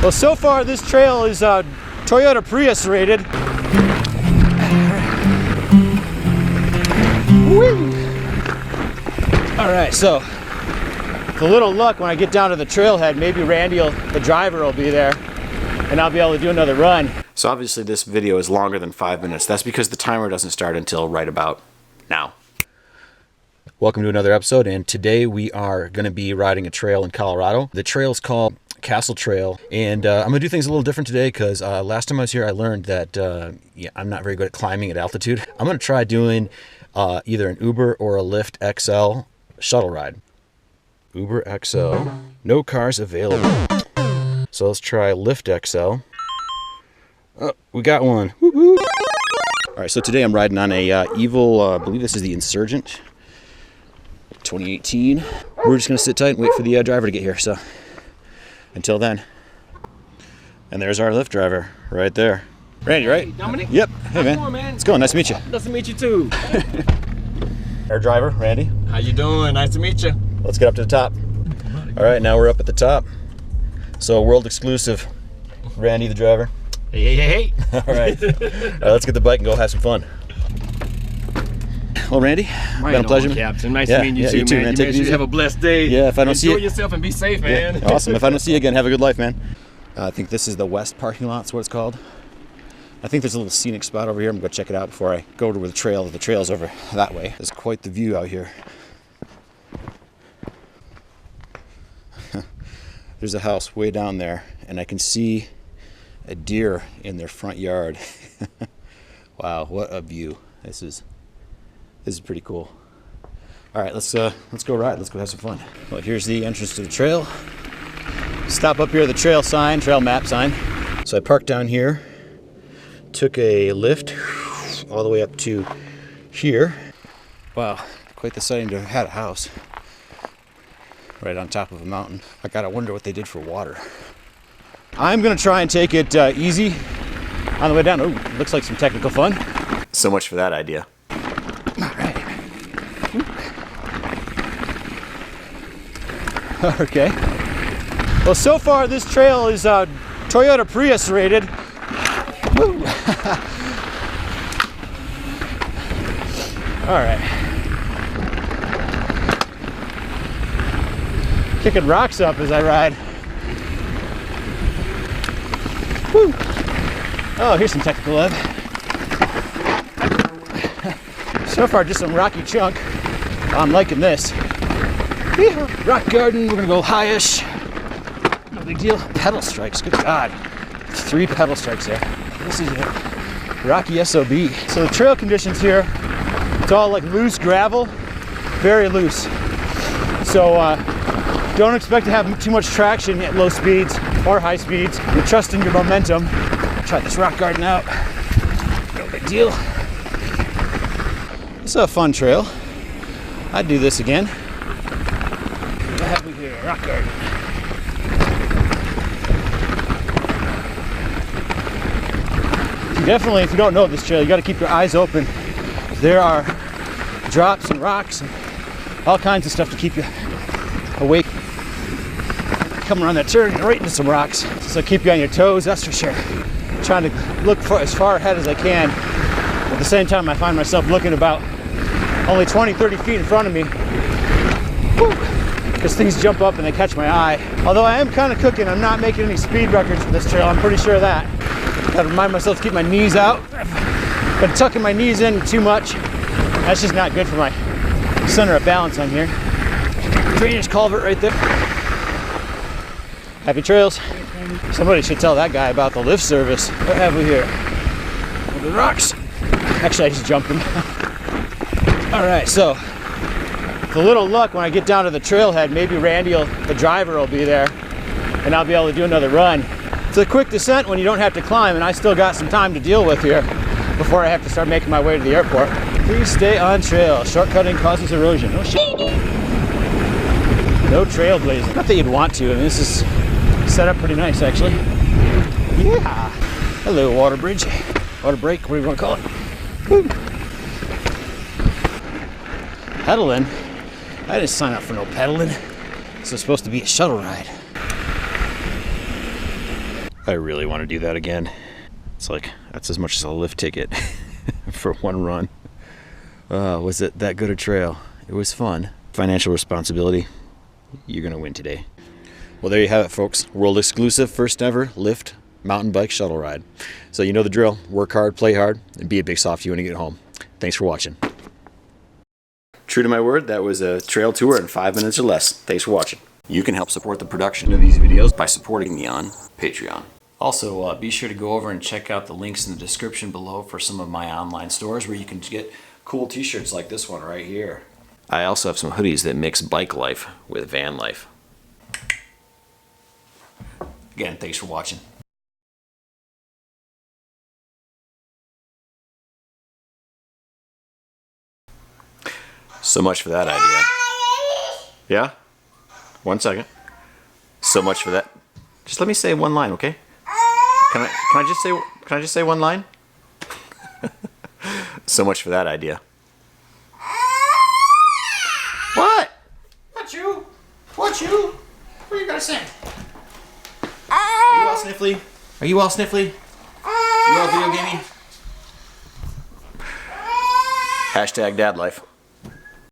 Well, so far this trail is Toyota Prius rated. Whee! All right, so with a little luck, when I get down to the trailhead, maybe Randy, the driver, will be there, and I'll be able to do another run. So obviously this video is longer than 5 minutes. That's because the timer doesn't start until right about now. Welcome to another episode, and today we are going to be riding a trail in Colorado. The trail is called Castle Trail, and I'm gonna do things a little different today because last time I was here I learned that I'm not very good at climbing at altitude. I'm gonna try doing either an Uber or a Lyft XL shuttle ride. Uber XL, no cars available. So let's try Lyft XL. Oh, we got one. Woo-hoo. All right, so today I'm riding on a I believe this is the Insurgent 2018. We're just gonna sit tight and wait for the driver to get here. So until then. And there's our Lyft driver right there. Randy, right? Hey, Dominic? Yep. Hey, man. How's it going, man? It's going. Nice to meet you. Nice to meet you, too. Our driver, Randy. How you doing? Nice to meet you. Let's get up to the top. All right, now we're up at the top. So world exclusive. Randy, the driver. Hey, hey, hey, hey. All right. Let's get the bike and go have some fun. Well, Randy, been a pleasure. Captain. Nice to meet you, too, you too, man. man. You make sure you have a blessed day. Yeah, if I don't see you. Enjoy yourself and be safe, man. Yeah, awesome. If I don't see you again, have a good life, man. I think this is the West parking lot. That's what it's called. I think there's a little scenic spot over here. I'm going to go check it out before I go to where the trail. The trail's over that way. There's quite the view out here. There's a house way down there, and I can see a deer in their front yard. Wow, what a view. This is pretty cool. All right, let's go ride. Let's go have some fun. Well, here's the entrance to the trail. Stop up here at the trail map sign. So I parked down here, took a lift all the way up to here. Wow, quite the sighting to have had a house right on top of a mountain. I gotta wonder what they did for water. I'm gonna try and take it easy on the way down. Oh, looks like some technical fun. So much for that idea. All right. Okay. Well, so far this trail is Toyota Prius rated. Woo. All right. Kicking rocks up as I ride. Woo. Oh, here's some technical ebb. So far, just some rocky chunk. I'm liking this. Yeah. Rock garden, we're gonna go high-ish. No big deal. Pedal strikes, good God. 3 pedal strikes there. This is a rocky SOB. So the trail conditions here, it's all like loose gravel, very loose. So don't expect to have too much traction at low speeds or high speeds. You're trusting your momentum. Try this rock garden out. No big deal. It's a fun trail. I'd do this again. What have we here? Rock garden. Definitely, if you don't know this trail, you got to keep your eyes open. There are drops and rocks and all kinds of stuff to keep you awake. Coming around that turn, right into some rocks. So keep you on your toes, that's for sure. Trying to look for as far ahead as I can. At the same time, I find myself looking about only 20, 30 feet in front of me. Because things jump up and they catch my eye. Although I am kind of cooking, I'm not making any speed records for this trail, I'm pretty sure of that. Gotta remind myself to keep my knees out. Been tucking my knees in too much. That's just not good for my center of balance on here. Drainage culvert right there. Happy trails. Somebody should tell that guy about the Lyft service. What have we here? The rocks. Actually, I just jumped them. All right, so with a little luck, when I get down to the trailhead, maybe Randy, the driver, will be there, and I'll be able to do another run. It's a quick descent when you don't have to climb, and I still got some time to deal with here before I have to start making my way to the airport. Please stay on trail. Shortcutting causes erosion. No shit. No trailblazing. Not that you'd want to. I mean, this is set up pretty nice, actually. Yeah. Hello, water bridge. Water break, what do you want to call it? Woo. Pedaling? I didn't sign up for no pedaling. This is supposed to be a shuttle ride. I really want to do that again. It's like, that's as much as a Lyft ticket for one run. Was it that good a trail? It was fun. Financial responsibility, you're gonna win today. Well, there you have it, folks. World exclusive, first ever Lyft mountain bike shuttle ride. So you know the drill. Work hard, play hard, and be a big softie when you get home. Thanks for watching. True to my word, that was a trail tour in 5 minutes or less. Thanks for watching. You can help support the production of these videos by supporting me on Patreon. Also, be sure to go over and check out the links in the description below for some of my online stores where you can get cool t-shirts like this one right here. I also have some hoodies that mix bike life with van life. Again, thanks for watching. So much for that idea. Yeah? 1 second. So much for that. Just let me say one line, okay? Can I just say one line? So much for that idea. What? What you? What you? What are you gonna say? Are you all sniffly? Are you all sniffly? You all video gaming? Hashtag dad life.